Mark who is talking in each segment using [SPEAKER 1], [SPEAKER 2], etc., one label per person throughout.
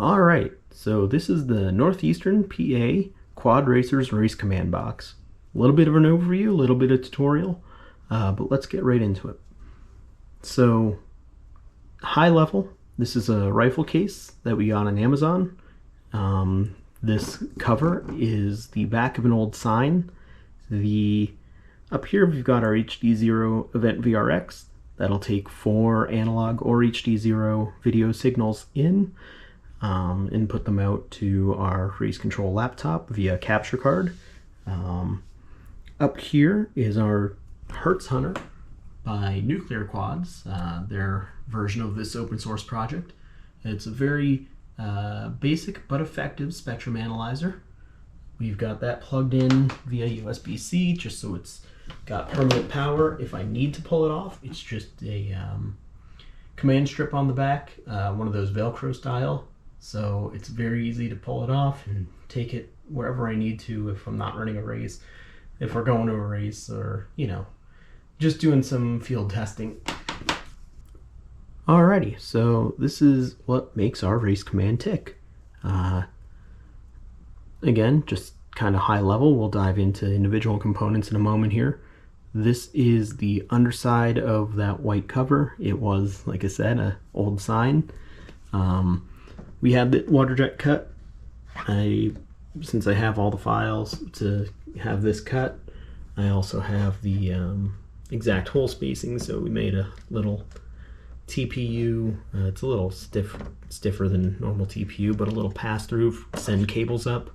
[SPEAKER 1] All right, so this is the Northeastern PA Quad Racers race command box. A little bit of an overview, a little bit of tutorial, but let's get right into it. So, high level, this is a rifle case that we got on Amazon. This cover is the back of an old sign. Up here we've got our HD0 Event VRX. That'll take 4 analog or HD0 video signals in and put them out to our race control laptop via capture card. Up here is our Hertz Hunter by Nuclear Quads, their version of this open source project. It's a very basic but effective spectrum analyzer. We've got that plugged in via USB-C just so it's got permanent power. If I need to pull it off, it's just a command strip on the back, one of those Velcro style. So it's very easy to pull it off and take it wherever I need to if I'm not running a race, if we're going to a race, or, you know, just doing some field testing. Alrighty, so this is what makes our race command tick. Again, just kind of high level. We'll dive into individual components in a moment here. This is the underside of that white cover. It was, like I said, an old sign. We had the water jet cut. Since I have all the files to have this cut, I also have the exact hole spacing, so we made a little TPU. It's a little stiffer than normal TPU, but a little pass-through to send cables up.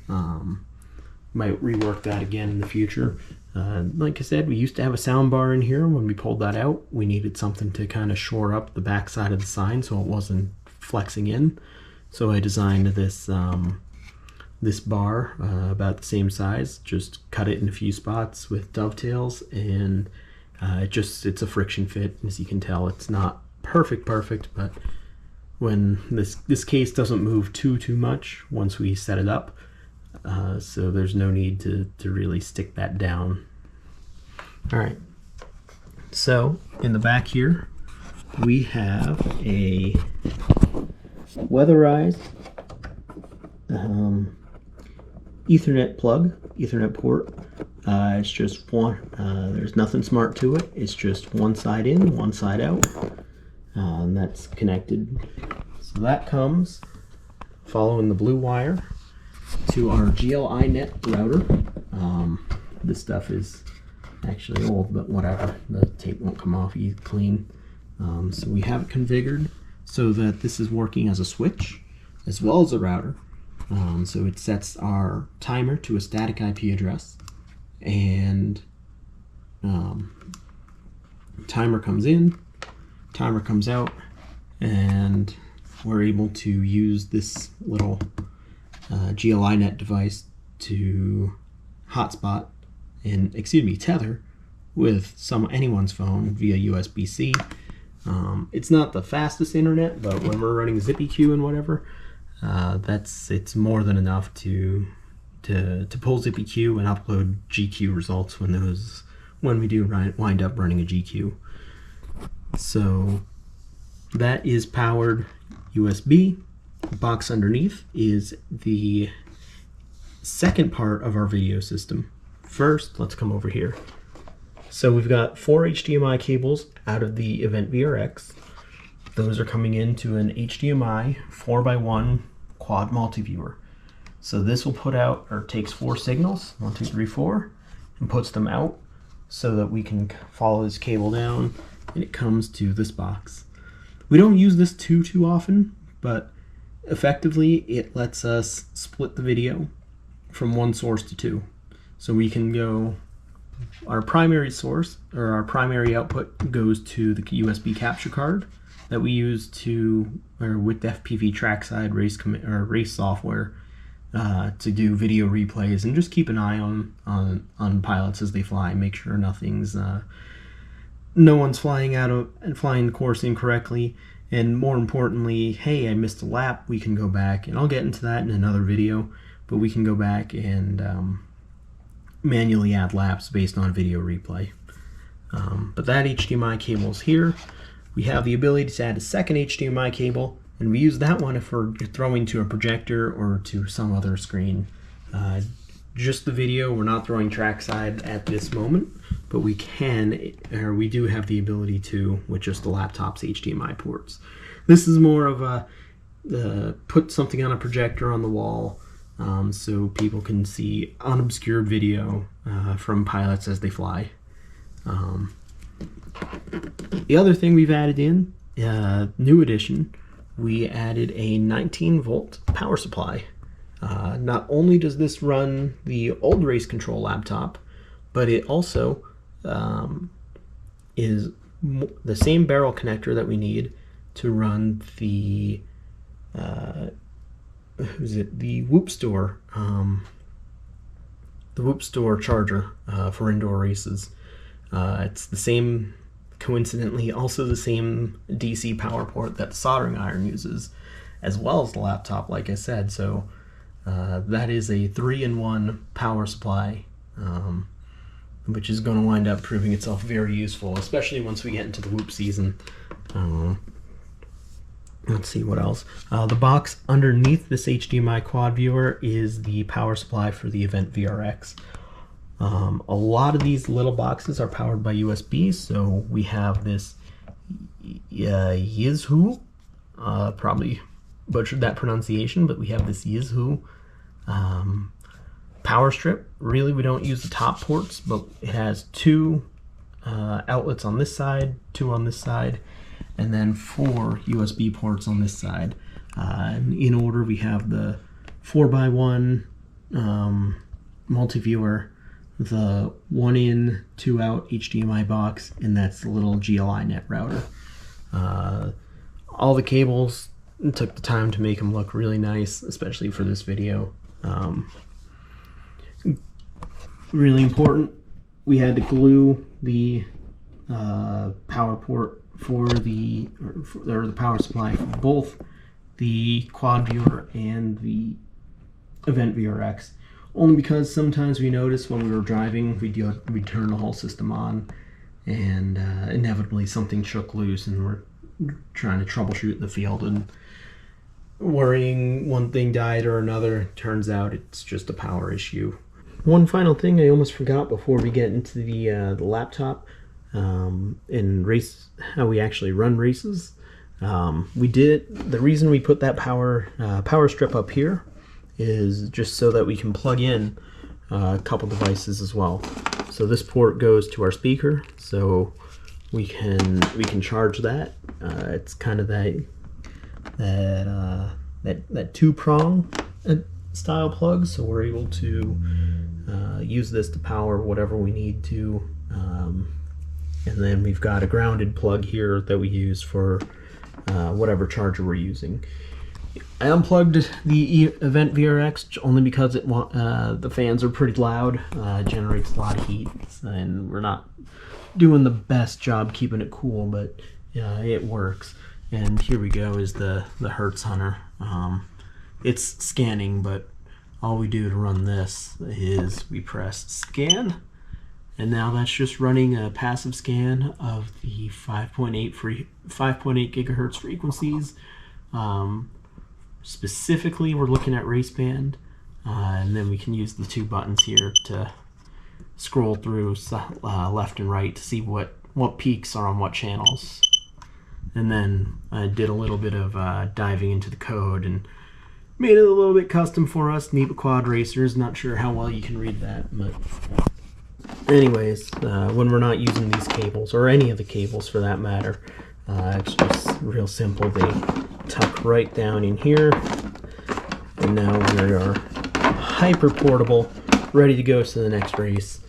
[SPEAKER 1] Might rework that again in the future. Like I said, we used to have a sound bar in here. When we pulled that out, we needed something to kind of shore up the back side of the sign so it wasn't flexing in. So I designed this this bar about the same size, just cut it in a few spots with dovetails, and it's a friction fit. As you can tell, it's not perfect, but when this case doesn't move too much once we set it up, so there's no need to really stick that down. All right, so in the back here we have a weatherized Ethernet port. It's just one. There's nothing smart to it. It's just one side in, one side out, and that's connected. So that comes following the blue wire to our GLI-net router. This stuff is actually old, but whatever. The tape won't come off clean. So we have it configured so that this is working as a switch as well as a router. So it sets our timer to a static IP address, and timer comes in, timer comes out, and we're able to use this little GLI-net device to hotspot and tether with anyone's phone via USB-C. It's not the fastest internet, but when we're running ZippyQ and whatever, it's more than enough to pull ZippyQ and upload GQ results when we do wind up running a GQ. So that is powered USB. The box underneath is the second part of our video system. First, let's come over here. So we've got 4 HDMI cables out of the Event VRX. Those are coming into an HDMI 4x1 quad multiviewer. So this will takes 4 signals, 1, 2, 3, 4, and puts them out so that we can follow this cable down, and it comes to this box. We don't use this too often, but effectively it lets us split the video from one source to 2. So we can go, our primary source, or our primary output, goes to the USB capture card that we use with the FPV trackside race software to do video replays and just keep an eye on pilots as they fly, make sure no one's flying the course incorrectly, and more importantly, hey, I missed a lap. We can go back, and I'll get into that in another video, but we can go back and manually add laps based on video replay. But that HDMI cable is here. We have the ability to add a second HDMI cable And we use that one if we're throwing to a projector or to some other screen. Just the video, we're not throwing trackside at this moment, but we do have the ability to with just the laptop's HDMI ports. This is more of a put something on a projector on the wall so people can see unobscured video from pilots as they fly. The other thing we've added in, new addition, we added a 19-volt power supply. Not only does this run the old race control laptop, but it also is the same barrel connector that we need to run the Whoop Store, charger for indoor races. It's the same, coincidentally, also the same DC power port that the soldering iron uses, as well as the laptop, like I said. So that is a 3-in-1 power supply, which is going to wind up proving itself very useful, especially once we get into the Whoop season. Let's see what else. The box underneath this HDMI quad viewer is the power supply for the Event VRX. A lot of these little boxes are powered by USB, so we have this Yizhu, probably butchered that pronunciation, but we have this Yizhu power strip. Really, we don't use the top ports, but it has 2 outlets on this side, 2 on this side, and then 4 USB ports on this side. In order, we have the 4x1 multi-viewer, the 1-in, 2-out HDMI box, and that's the little GLI net router. All the cables, took the time to make them look really nice, especially for this video. Really important, we had to glue the power port for the power supply for both the quad viewer and the Event VRX, only because sometimes we notice when we were driving we'd turn the whole system on and inevitably something shook loose, and we're trying to troubleshoot in the field and worrying one thing died or another. Turns out it's just a power issue. One final thing I almost forgot before we get into the laptop and race, how we actually run races. The reason we put that power strip up here is just so that we can plug in a couple devices as well. So this port goes to our speaker, so we can charge that. It's kind of that 2-prong style plug, so we're able to use this to power whatever we need to. And then we've got a grounded plug here that we use for whatever charger we're using. I unplugged the Event VRX only because the fans are pretty loud. It generates a lot of heat, and we're not doing the best job keeping it cool, but it works. And here we go is the Hertz Hunter. It's scanning, but all we do to run this is we press scan, and now that's just running a passive scan of the 5.8 gigahertz frequencies. Specifically, we're looking at race band, and then we can use the 2 buttons here to scroll through left and right to see what peaks are on what channels. And then I did a little bit of diving into the code and made it a little bit custom for us. NEPA Quad Racers. Not sure how well you can read that, but anyways, when we're not using these cables, or any of the cables for that matter, it's just real simple. They tuck right down in here, and now we are hyper portable, ready to go to the next race.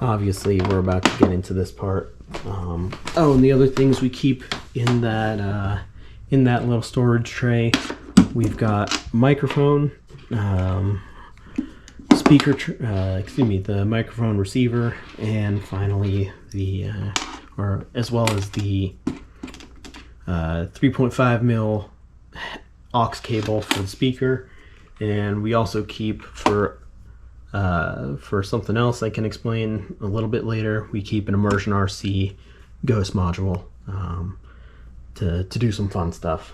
[SPEAKER 1] Obviously, we're about to get into this part. Oh, and the other things we keep in that little storage tray, we've got microphone, speaker, the microphone receiver, and finally as well as the 3.5 mil aux cable for the speaker. And we also keep for something else I can explain a little bit later, we keep an Immersion RC Ghost module. to do some fun stuff.